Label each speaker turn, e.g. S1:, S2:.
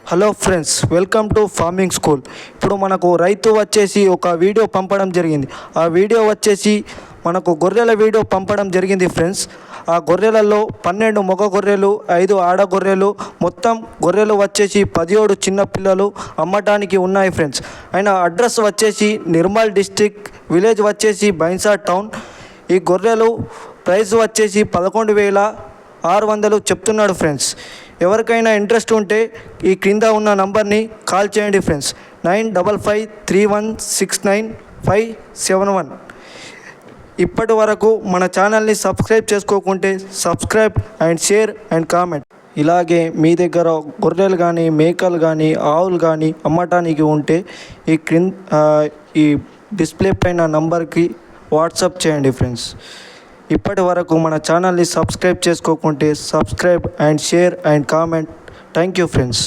S1: Hello friends, welcome to farming school. ఇప్పుడు మనకు రైతు వచ్చేసి ఒక వీడియో పంపడం జరిగింది. ఆ వీడియో వచ్చేసి మనకు గొర్రెల వీడియో పంపడం జరిగింది ఫ్రెండ్స్. ఆ గొర్రెలలో 12 మగ గొర్రెలు, 5 ఆడ గొర్రెలు, మొత్తం గొర్రెలు వచ్చేసి 17 చిన్న పిల్లలు అమ్మటానికి ఉన్నాయి ఫ్రెండ్స్. ఆయన అడ్రస్ వచ్చేసి నిర్మల్ డిస్టిక్, విలేజ్ వచ్చేసి బైన్సా టౌన్. ఈ గొర్రెలు ప్రైస్ వచ్చేసి 11,600 చెప్తున్నాడు ఫ్రెండ్స్. ఎవరికైనా ఇంట్రెస్ట్ ఉంటే ఈ క్రింద ఉన్న నంబర్ని కాల్ చేయండి ఫ్రెండ్స్. 9531695571. ఇప్పటి వరకు మన ఛానల్ని సబ్స్క్రైబ్ చేసుకోకుంటే subscribe and share and comment. ఇలాగే మీ దగ్గర గొర్రెలు కానీ, మేకలు కానీ, ఆవులు కానీ అమ్మటానికి ఉంటే ఈ డిస్ప్లే పైన నంబర్కి వాట్సాప్ చేయండి ఫ్రెండ్స్. ఇప్పటి వరకు మన ఛానల్ని సబ్స్క్రైబ్ చేసుకోకుంటే subscribe and share and comment. Thank you friends.